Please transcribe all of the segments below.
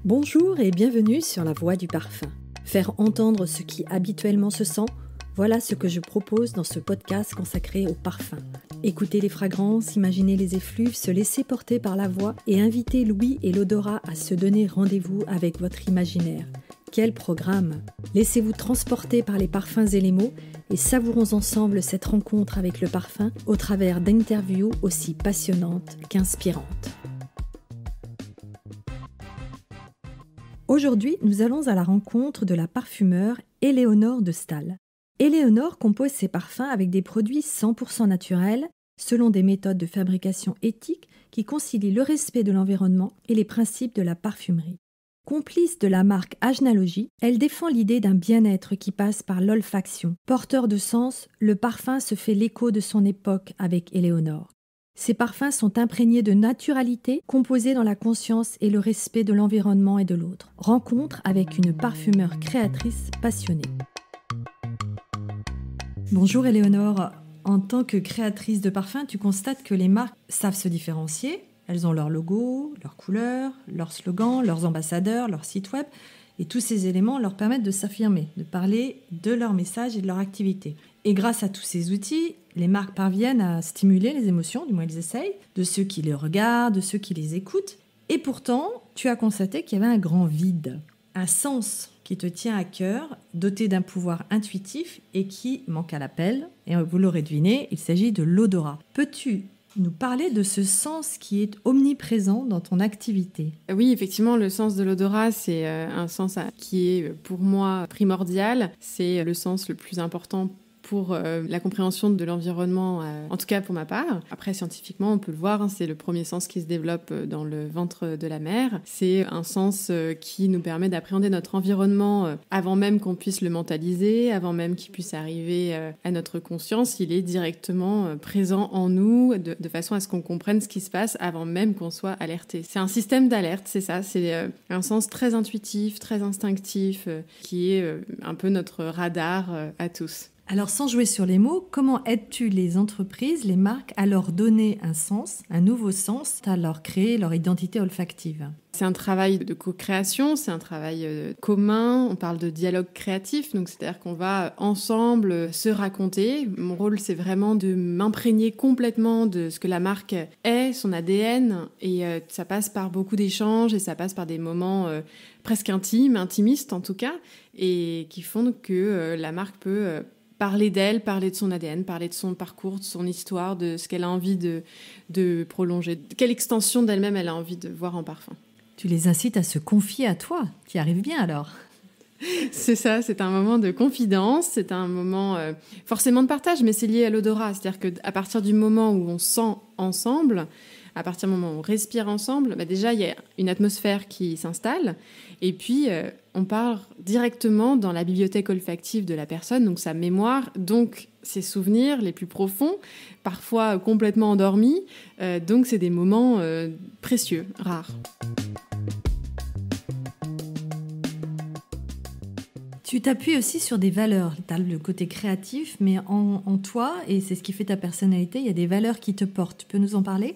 Bonjour et bienvenue sur La Voix du Parfum. Faire entendre ce qui habituellement se sent, voilà ce que je propose dans ce podcast consacré au parfum. Écouter les fragrances, imaginer les effluves, se laisser porter par la voix et inviter l'ouïe et l'odorat à se donner rendez-vous avec votre imaginaire. Quel programme! Laissez-vous transporter par les parfums et les mots et savourons ensemble cette rencontre avec le parfum au travers d'interviews aussi passionnantes qu'inspirantes. Aujourd'hui, nous allons à la rencontre de la parfumeur Éléonore de Staël. Éléonore compose ses parfums avec des produits 100% naturels, selon des méthodes de fabrication éthiques qui concilient le respect de l'environnement et les principes de la parfumerie. Complice de la marque Agenalogie, elle défend l'idée d'un bien-être qui passe par l'olfaction. Porteur de sens, le parfum se fait l'écho de son époque avec Éléonore. Ces parfums sont imprégnés de naturalité, composés dans la conscience et le respect de l'environnement et de l'autre. Rencontre avec une parfumeur créatrice passionnée. Bonjour Éléonore, en tant que créatrice de parfums, tu constates que les marques savent se différencier. Elles ont leur logo, leurs couleurs, leurs slogans, leurs ambassadeurs, leur site web. Et tous ces éléments leur permettent de s'affirmer, de parler de leur message et de leur activité. Et grâce à tous ces outils, les marques parviennent à stimuler les émotions, du moins elles essayent, de ceux qui les regardent, de ceux qui les écoutent. Et pourtant, tu as constaté qu'il y avait un grand vide, un sens qui te tient à cœur, doté d'un pouvoir intuitif et qui manque à l'appel. Et vous l'aurez deviné, il s'agit de l'odorat. Peux-tu nous parler de ce sens qui est omniprésent dans ton activité? Oui, effectivement, le sens de l'odorat, c'est un sens qui est pour moi primordial. C'est le sens le plus important pour la compréhension de l'environnement, en tout cas pour ma part. Après, scientifiquement, on peut le voir, c'est le premier sens qui se développe dans le ventre de la mère. C'est un sens qui nous permet d'appréhender notre environnement avant même qu'on puisse le mentaliser, avant même qu'il puisse arriver à notre conscience. Il est directement présent en nous, de façon à ce qu'on comprenne ce qui se passe avant même qu'on soit alerté. C'est un système d'alerte, c'est ça. C'est un sens très intuitif, très instinctif, qui est un peu notre radar à tous. Alors, sans jouer sur les mots, comment aides-tu les entreprises, les marques, à leur donner un sens, un nouveau sens, à leur créer leur identité olfactive? C'est un travail de co-création, c'est un travail commun, on parle de dialogue créatif, donc c'est-à-dire qu'on va ensemble se raconter. Mon rôle, c'est vraiment de m'imprégner complètement de ce que la marque est, son ADN, et ça passe par beaucoup d'échanges, et ça passe par des moments presque intimistes en tout cas, et qui font que la marque peut parler d'elle, parler de son ADN, parler de son parcours, de son histoire, de ce qu'elle a envie de prolonger. Quelle extension d'elle-même elle a envie de voir en parfum. Tu les incites à se confier à toi. Tu y arrives bien alors? C'est ça, c'est un moment de confidence, c'est un moment forcément de partage, mais c'est lié à l'odorat. C'est-à-dire qu'à partir du moment où on sent ensemble, à partir du moment où on respire ensemble, déjà il y a une atmosphère qui s'installe, et puis on part directement dans la bibliothèque olfactive de la personne, donc sa mémoire, donc ses souvenirs les plus profonds, parfois complètement endormis, donc c'est des moments précieux, rares. Tu t'appuies aussi sur des valeurs. Tu as le côté créatif, mais en toi, et c'est ce qui fait ta personnalité, il y a des valeurs qui te portent. Tu peux nous en parler ?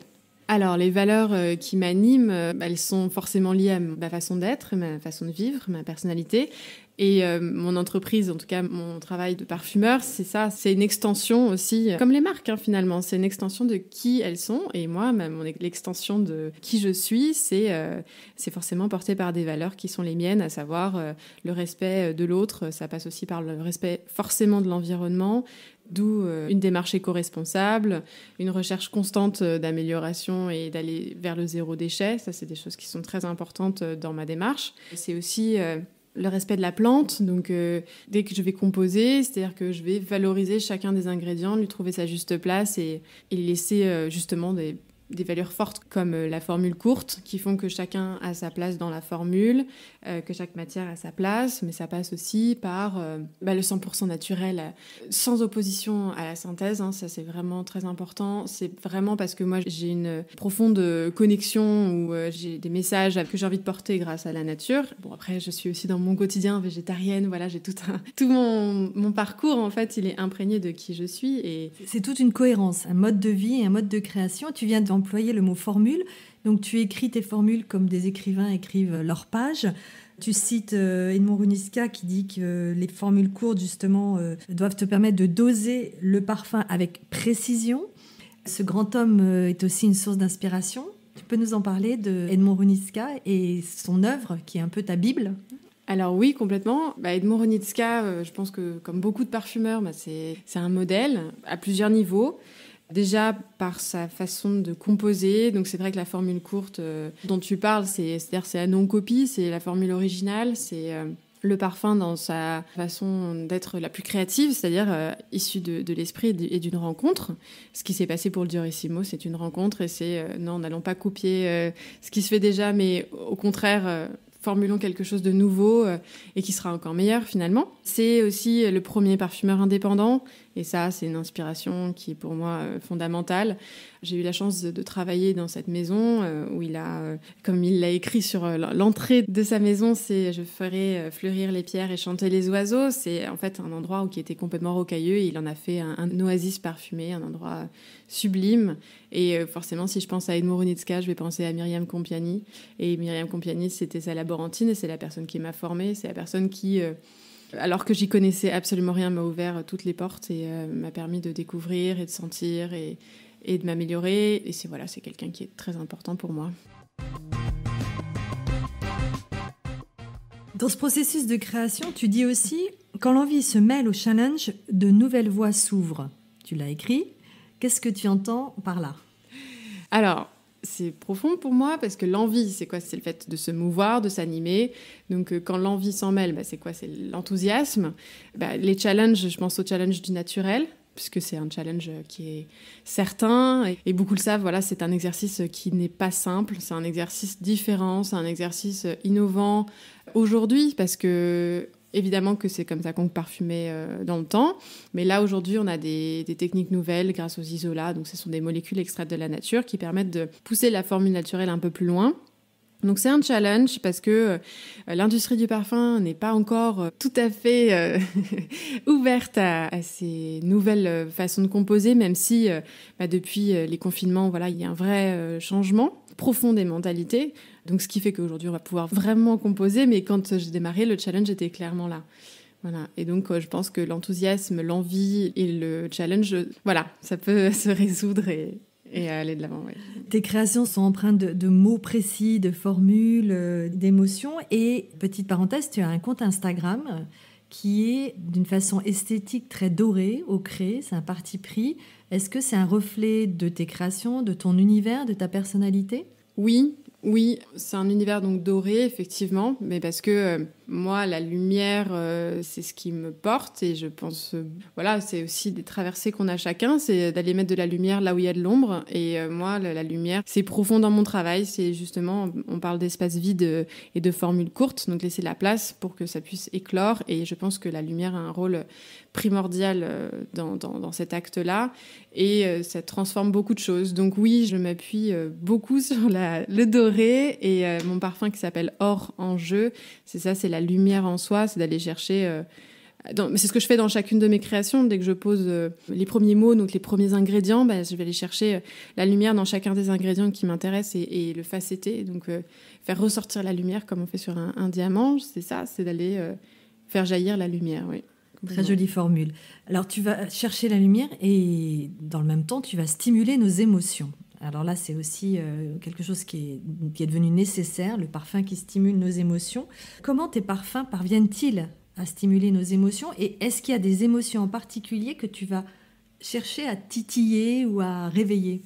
Alors, les valeurs qui m'animent, elles sont forcément liées à ma façon d'être, ma façon de vivre, ma personnalité. Et mon entreprise, en tout cas mon travail de parfumeur, c'est ça, c'est une extension aussi, comme les marques finalement, c'est une extension de qui elles sont. Et moi, l'extension de qui je suis, c'est forcément porté par des valeurs qui sont les miennes, à savoir le respect de l'autre. Ça passe aussi par le respect forcément de l'environnement, d'où une démarche éco-responsable, une recherche constante d'amélioration et d'aller vers le zéro déchet. Ça, c'est des choses qui sont très importantes dans ma démarche. C'est aussi le respect de la plante, donc dès que je vais composer, c'est-à-dire que je vais valoriser chacun des ingrédients, lui trouver sa juste place et laisser justement des valeurs fortes comme la formule courte qui font que chacun a sa place dans la formule, que chaque matière a sa place, mais ça passe aussi par le 100% naturel, sans opposition à la synthèse, ça c'est vraiment très important. C'est vraiment parce que moi j'ai une profonde connexion où j'ai des messages que j'ai envie de porter grâce à la nature. Bon, après je suis aussi dans mon quotidien végétarienne, voilà, j'ai tout mon parcours en fait, il est imprégné de qui je suis. Et c'est toute une cohérence, un mode de vie et un mode de création. Tu viens d'employer le mot formule, Donc tu écris tes formules comme des écrivains écrivent leurs pages. Tu cites Edmond Runiska qui dit que les formules courtes, justement, doivent te permettre de doser le parfum avec précision. Ce grand homme est aussi une source d'inspiration. Tu peux nous en parler de Edmond Runiska et son œuvre, qui est un peu ta Bible? Alors oui, complètement. Edmond Runiska, je pense que comme beaucoup de parfumeurs, c'est un modèle à plusieurs niveaux. Déjà par sa façon de composer, donc c'est vrai que la formule courte dont tu parles, c'est-à-dire c'est la non-copie, c'est la formule originale, c'est le parfum dans sa façon d'être la plus créative, c'est-à-dire issue de l'esprit et d'une rencontre. Ce qui s'est passé pour le Diorissimo, c'est une rencontre et c'est non, n'allons pas copier ce qui se fait déjà, mais au contraire... formulons quelque chose de nouveau et qui sera encore meilleur finalement. C'est aussi le premier parfumeur indépendant et ça, c'est une inspiration qui est pour moi fondamentale. J'ai eu la chance de travailler dans cette maison où il a, comme il l'a écrit sur l'entrée de sa maison, c'est « Je ferai fleurir les pierres et chanter les oiseaux ». C'est en fait un endroit qui était complètement rocailleux et il en a fait un oasis parfumé, un endroit sublime. Et forcément, si je pense à Edmond Runiska, je vais penser à Myriam Compiani. Et Myriam Compiani, c'était sa laborantine et c'est la personne qui m'a formée. C'est la personne qui, alors que j'y connaissais absolument rien, m'a ouvert toutes les portes et m'a permis de découvrir et de sentir et de m'améliorer. Et c'est quelqu'un qui est très important pour moi. Dans ce processus de création, tu dis aussi « Quand l'envie se mêle au challenge, de nouvelles voies s'ouvrent ». Tu l'as écrit. Qu'est-ce que tu entends par là? Alors, c'est profond pour moi parce que l'envie, c'est quoi? C'est le fait de se mouvoir, de s'animer. Donc, quand l'envie s'en mêle, c'est quoi? C'est l'enthousiasme. Les challenges, je pense au challenge du naturel, puisque c'est un challenge qui est certain. Et beaucoup le savent, c'est un exercice qui n'est pas simple. C'est un exercice différent, c'est un exercice innovant aujourd'hui parce que... Évidemment que c'est comme ça qu'on parfumait dans le temps, mais là aujourd'hui on a des techniques nouvelles grâce aux isolats, donc ce sont des molécules extraites de la nature qui permettent de pousser la formule naturelle un peu plus loin. Donc c'est un challenge parce que l'industrie du parfum n'est pas encore tout à fait ouverte à ces nouvelles façons de composer, même si depuis les confinements, il y a un vrai changement profond des mentalités. Donc ce qui fait qu'aujourd'hui on va pouvoir vraiment composer, mais quand j'ai démarré, le challenge était clairement là. Voilà. Et donc je pense que l'enthousiasme, l'envie et le challenge, ça peut se résoudre et aller de l'avant. Ouais. Tes créations sont empreintes de mots précis, de formules, d'émotions. Et, petite parenthèse, tu as un compte Instagram qui est d'une façon esthétique très dorée, ocrée, c'est un parti pris. Est-ce que c'est un reflet de tes créations, de ton univers, de ta personnalité ? Oui, c'est un univers donc doré, effectivement, mais parce que moi, la lumière, c'est ce qui me porte et je pense, c'est aussi des traversées qu'on a chacun, c'est d'aller mettre de la lumière là où il y a de l'ombre. Et moi, la lumière, c'est profond dans mon travail, c'est justement, on parle d'espace vide et de formules courtes, donc laisser la place pour que ça puisse éclore. Et je pense que la lumière a un rôle primordial dans cet acte-là et ça transforme beaucoup de choses. Donc oui, je m'appuie beaucoup sur le doré et mon parfum qui s'appelle Or en jeu, c'est la lumière en soi, c'est d'aller chercher... c'est ce que je fais dans chacune de mes créations. Dès que je pose les premiers mots, donc les premiers ingrédients, je vais aller chercher la lumière dans chacun des ingrédients qui m'intéressent et le facetter. Donc faire ressortir la lumière comme on fait sur un diamant, c'est d'aller faire jaillir la lumière, oui. Très jolie formule. Alors, tu vas chercher la lumière et, dans le même temps, tu vas stimuler nos émotions. Alors là, c'est aussi quelque chose qui est devenu nécessaire, le parfum qui stimule nos émotions. Comment tes parfums parviennent-ils à stimuler nos émotions? Et est-ce qu'il y a des émotions en particulier que tu vas chercher à titiller ou à réveiller?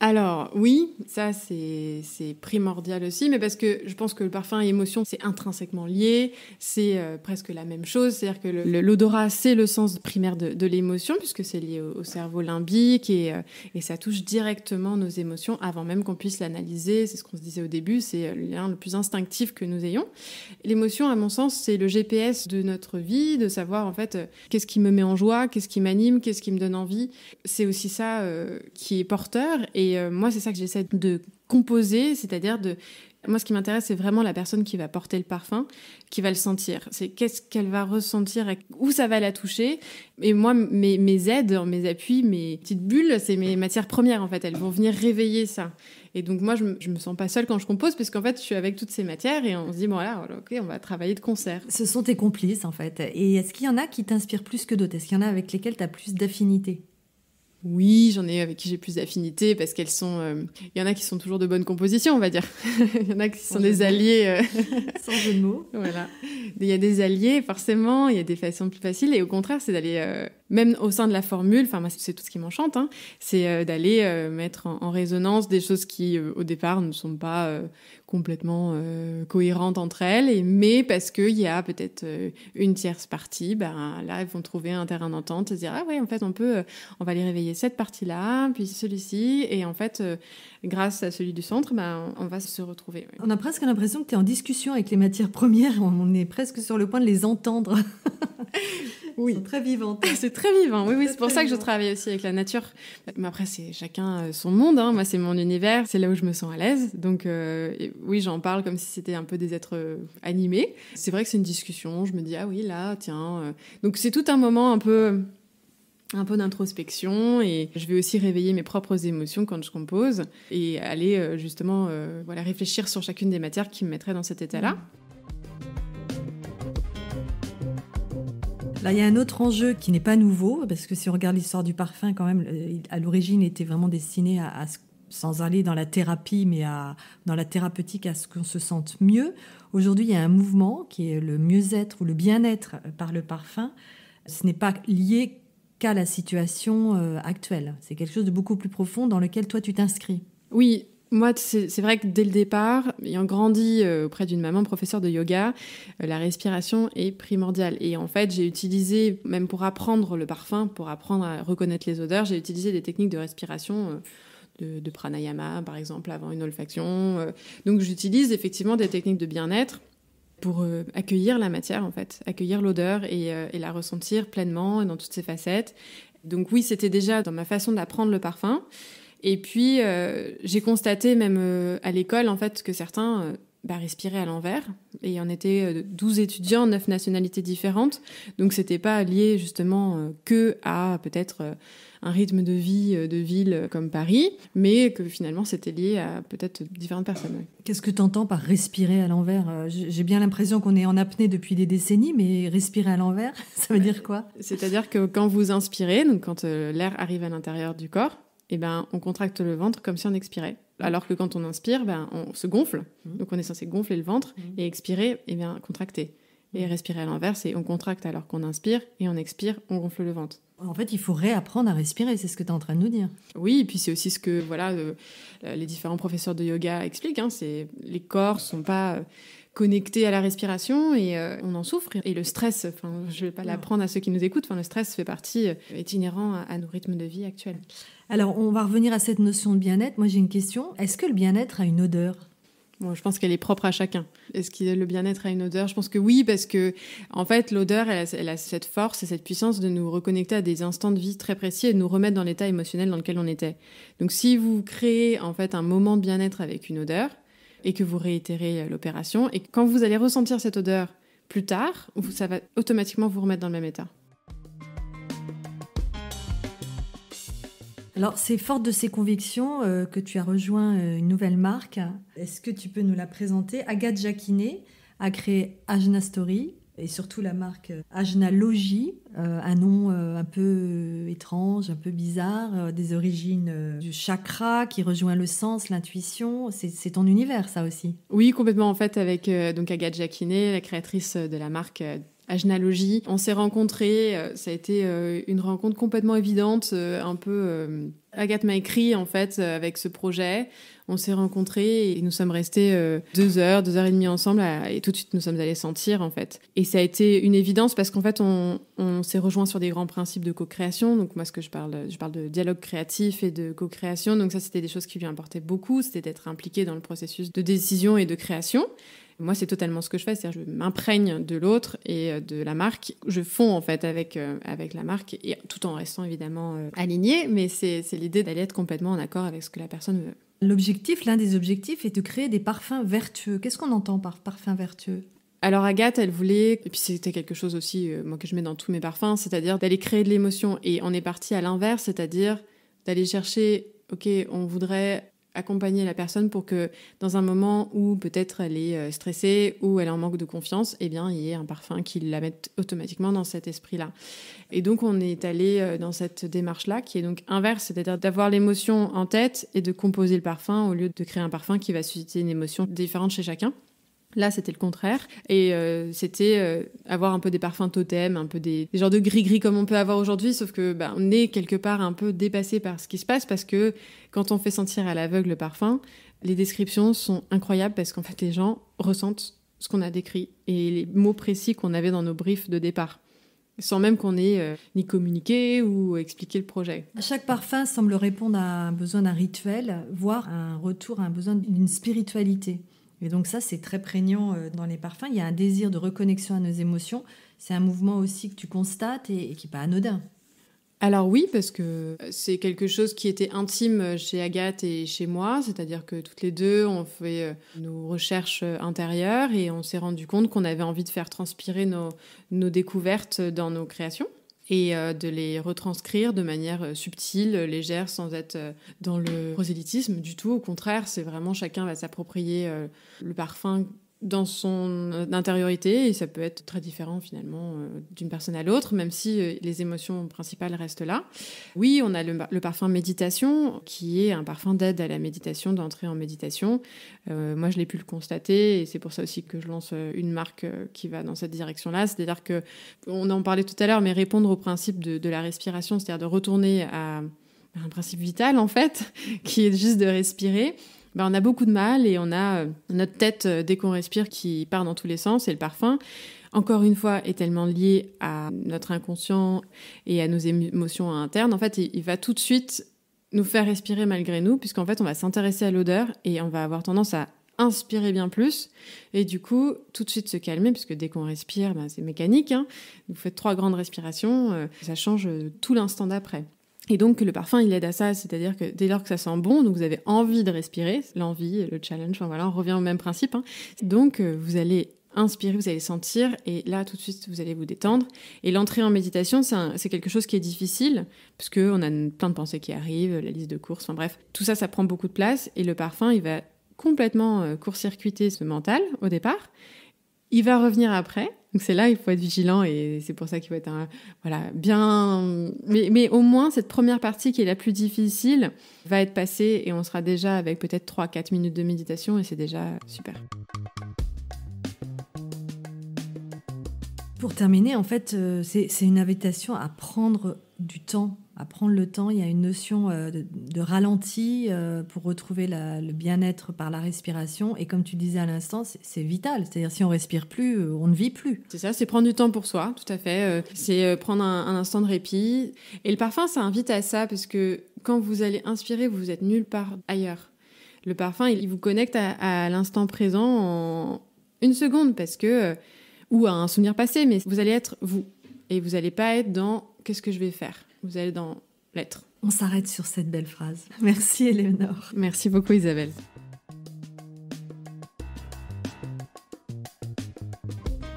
Alors oui, ça c'est primordial aussi, mais parce que je pense que le parfum et l'émotion, c'est intrinsèquement lié, c'est presque la même chose, c'est-à-dire que l'odorat, c'est le sens primaire de l'émotion, puisque c'est lié au cerveau limbique, et ça touche directement nos émotions avant même qu'on puisse l'analyser, c'est ce qu'on se disait au début, c'est le lien le plus instinctif que nous ayons. L'émotion, à mon sens, c'est le GPS de notre vie, de savoir en fait qu'est-ce qui me met en joie, qu'est-ce qui m'anime, qu'est-ce qui me donne envie, c'est aussi ça qui est porteur, et moi, c'est ça que j'essaie de composer, c'est-à-dire Moi, ce qui m'intéresse, c'est vraiment la personne qui va porter le parfum, qui va le sentir. C'est qu'est-ce qu'elle va ressentir, où ça va la toucher. Et moi, mes aides, mes appuis, mes petites bulles, c'est mes matières premières, en fait. Elles vont venir réveiller ça. Et donc, moi, je me sens pas seule quand je compose, parce qu'en fait, je suis avec toutes ces matières et on se dit, bon, voilà, ok, on va travailler de concert. Ce sont tes complices, en fait. Et est-ce qu'il y en a qui t'inspirent plus que d'autres? Est-ce qu'il y en a avec lesquels tu as plus d'affinité? Oui, j'en ai avec qui j'ai plus d'affinité parce qu'elles sont... Il y en a qui sont toujours de bonnes compositions, on va dire. Il y en a qui sont des alliés. Sans jeu de mots. Voilà. Il y a des alliés, forcément, il y a des façons plus faciles. Et au contraire, c'est d'aller, même au sein de la formule, enfin, moi, c'est tout ce qui m'enchante, hein, c'est d'aller mettre en résonance des choses qui, au départ, ne sont pas complètement cohérentes entre elles. Mais parce qu'il y a peut-être une tierce partie, ben, là, elles vont trouver un terrain d'entente, se dire, ah ouais, en fait, on va aller réveiller cette partie-là, puis celui-ci. Et en fait, grâce à celui du centre, ben, on va se retrouver. Ouais. On a presque l'impression que tu es en discussion avec les matières premières. On est presque sur le point de les entendre. Oui. Elles sont très vivantes. C'est très vivant, oui, c'est pour ça que je travaille aussi avec la nature. Mais après, c'est chacun son monde, hein. Moi, c'est mon univers, c'est là où je me sens à l'aise. Donc, oui, j'en parle comme si c'était un peu des êtres animés. C'est vrai que c'est une discussion, je me dis, ah oui, là, tiens. Donc, c'est tout un moment un peu d'introspection, et je vais aussi réveiller mes propres émotions quand je compose et aller justement voilà, réfléchir sur chacune des matières qui me mettraient dans cet état-là. Là, il y a un autre enjeu qui n'est pas nouveau, parce que si on regarde l'histoire du parfum, quand même, à l'origine, il était vraiment destiné sans aller dans la thérapie, mais dans la thérapeutique, à ce qu'on se sente mieux. Aujourd'hui, il y a un mouvement qui est le mieux-être ou le bien-être par le parfum. Ce n'est pas lié qu'à la situation actuelle. C'est quelque chose de beaucoup plus profond dans lequel toi, tu t'inscris. Oui. Moi, c'est vrai que dès le départ, ayant grandi auprès d'une maman professeure de yoga, la respiration est primordiale. Et en fait, j'ai utilisé, même pour apprendre le parfum, pour apprendre à reconnaître les odeurs, j'ai utilisé des techniques de respiration, de pranayama, par exemple, avant une olfaction. Donc, j'utilise effectivement des techniques de bien-être pour accueillir la matière, en fait, accueillir l'odeur et la ressentir pleinement et dans toutes ses facettes. Donc oui, c'était déjà dans ma façon d'apprendre le parfum. Et puis, j'ai constaté, même à l'école, en fait, que certains respiraient à l'envers. Et on était 12 étudiants, 9 nationalités différentes. Donc, c'était pas lié, justement, que à peut-être un rythme de vie de ville comme Paris, mais que finalement, c'était lié à peut-être différentes personnes. Ouais. Qu'est-ce que tu entends par respirer à l'envers ? J'ai bien l'impression qu'on est en apnée depuis des décennies, mais respirer à l'envers, ça veut dire quoi ? C'est-à-dire que quand vous inspirez, donc quand l'air arrive à l'intérieur du corps, eh ben, on contracte le ventre comme si on expirait. Alors que quand on inspire, on se gonfle. Donc on est censé gonfler le ventre et expirer, eh bien, contracter. Et respirer à l'envers, c'est on contracte alors qu'on inspire et on expire, on gonfle le ventre. En fait, il faut réapprendre à respirer, c'est ce que tu es en train de nous dire. Oui, et puis c'est aussi ce que les différents professeurs de yoga expliquent. Hein, les corps ne sont pas connectés à la respiration et on en souffre. Et le stress, je ne vais pas l'apprendre à ceux qui nous écoutent, le stress fait partie, est inhérent à nos rythmes de vie actuels. Alors, on va revenir à cette notion de bien-être. Moi, j'ai une question. Est-ce que le bien-être a une odeur ? Bon, je pense qu'elle est propre à chacun. Est-ce que le bien-être a une odeur ? Je pense que oui, parce que en fait, l'odeur, elle a cette force et cette puissance de nous reconnecter à des instants de vie très précis et de nous remettre dans l'état émotionnel dans lequel on était. Donc, si vous créez en fait un moment de bien-être avec une odeur et que vous réitérez l'opération, et quand vous allez ressentir cette odeur plus tard, ça va automatiquement vous remettre dans le même état. Alors, c'est forte de ces convictions que tu as rejoint une nouvelle marque. Est-ce que tu peux nous la présenter ? Agathe Jacquinet a créé Ajna Story et surtout la marque Ajnalogie, un nom un peu étrange, un peu bizarre, des origines du chakra qui rejoint le sens, l'intuition. C'est ton univers, ça aussi. Oui, complètement. En fait, avec donc Agathe Jacquinet, la créatrice de la marque Ajnalogie. On s'est rencontrés, ça a été une rencontre complètement évidente, un peu... Agathe m'a écrit, en fait, avec ce projet. On s'est rencontrés et nous sommes restés 2 heures, 2 heures et demie ensemble et tout de suite, nous sommes allés sentir, en fait. Et ça a été une évidence parce qu'en fait, on s'est rejoints sur des grands principes de co-création. Donc moi, je parle de dialogue créatif et de co-création. Donc ça, c'était des choses qui lui importaient beaucoup. C'était d'être impliqué dans le processus de décision et de création. Moi, c'est totalement ce que je fais, c'est-à-dire je m'imprègne de l'autre et de la marque. Je fonds en fait avec la marque, et tout en restant évidemment alignée, mais c'est l'idée d'aller être complètement en accord avec ce que la personne veut. L'un des objectifs est de créer des parfums vertueux. Qu'est-ce qu'on entend par parfum vertueux ? Alors Agathe, elle voulait, et puis c'était quelque chose aussi moi que je mets dans tous mes parfums, c'est-à-dire d'aller créer de l'émotion. Et on est parti à l'inverse, c'est-à-dire d'aller chercher, ok, on voudrait accompagner la personne pour que dans un moment où peut-être elle est stressée ou elle est en manque de confiance, eh bien il y ait un parfum qui la mette automatiquement dans cet esprit-là. Et donc on est allé dans cette démarche-là qui est donc inverse, c'est-à-dire d'avoir l'émotion en tête et de composer le parfum au lieu de créer un parfum qui va susciter une émotion différente chez chacun. Là, c'était le contraire. Et c'était avoir un peu des parfums totems, un peu des genres de gris-gris comme on peut avoir aujourd'hui, sauf que on est quelque part un peu dépassé par ce qui se passe parce que quand on fait sentir à l'aveugle le parfum, les descriptions sont incroyables parce qu'en fait, les gens ressentent ce qu'on a décrit et les mots précis qu'on avait dans nos briefs de départ, sans même qu'on ait ni communiqué ou expliqué le projet. Chaque parfum semble répondre à un besoin d'un rituel, voire un retour à un besoin d'une spiritualité. Et donc ça, c'est très prégnant dans les parfums. Il y a un désir de reconnexion à nos émotions. C'est un mouvement aussi que tu constates et qui n'est pas anodin. Alors oui, parce que c'est quelque chose qui était intime chez Agathe et chez moi, c'est-à-dire que toutes les deux, on fait nos recherches intérieures et on s'est rendu compte qu'on avait envie de faire transpirer nos découvertes dans nos créations et de les retranscrire de manière subtile, légère, sans être dans le prosélytisme du tout. Au contraire, c'est vraiment chacun va s'approprier le parfum dans son intériorité et ça peut être très différent finalement d'une personne à l'autre, même si les émotions principales restent là. Oui, on a le parfum méditation qui est un parfum d'aide à la méditation, d'entrer en méditation. Moi, je l'ai pu le constater et c'est pour ça aussi que je lance une marque qui va dans cette direction-là. C'est-à-dire que, on en parlait tout à l'heure, mais répondre au principe de la respiration, c'est-à-dire de retourner à un principe vital en fait, qui est juste de respirer. On a beaucoup de mal et on a notre tête, dès qu'on respire, qui part dans tous les sens. Et le parfum, encore une fois, est tellement lié à notre inconscient et à nos émotions internes. En fait, il va tout de suite nous faire respirer malgré nous, puisqu'en fait, on va s'intéresser à l'odeur et on va avoir tendance à inspirer bien plus. Et du coup, tout de suite se calmer, puisque dès qu'on respire, c'est mécanique. Vous faites 3 grandes respirations, ça change tout l'instant d'après. Et donc, le parfum, il aide à ça, c'est-à-dire que dès lors que ça sent bon, donc vous avez envie de respirer, l'envie, le challenge, on revient au même principe. Donc, vous allez inspirer, vous allez sentir, et là, tout de suite, vous allez vous détendre. Et l'entrée en méditation, c'est quelque chose qui est difficile, parce qu'on a plein de pensées qui arrivent, la liste de courses, bref. Tout ça, ça prend beaucoup de place, et le parfum, il va complètement court-circuiter ce mental, au départ. Il va revenir après. Donc c'est là, il faut être vigilant et c'est pour ça qu'il faut être bien... Mais au moins, cette première partie qui est la plus difficile va être passée et on sera déjà avec peut-être 3-4 minutes de méditation et c'est déjà super. Pour terminer, en fait, c'est une invitation à prendre du temps, à prendre le temps. Il y a une notion de ralenti pour retrouver le bien-être par la respiration. Et comme tu disais à l'instant, c'est vital. C'est-à-dire, si on respire plus, on ne vit plus. C'est ça, c'est prendre du temps pour soi, tout à fait. C'est prendre un instant de répit. Et le parfum, ça invite à ça parce que quand vous allez inspirer, vous êtes nulle part ailleurs. Le parfum, il vous connecte à l'instant présent en une seconde parce que... ou à un souvenir passé, mais vous allez être vous. Et vous n'allez pas être dans « qu'est-ce que je vais faire ?» Vous allez dans l'être. On s'arrête sur cette belle phrase. Merci Éléonore. Merci beaucoup Isabelle.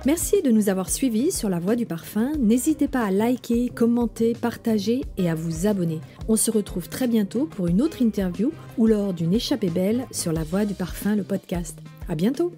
Merci de nous avoir suivis sur La Voix du Parfum. N'hésitez pas à liker, commenter, partager et à vous abonner. On se retrouve très bientôt pour une autre interview ou lors d'une échappée belle sur La Voix du Parfum, le podcast. À bientôt.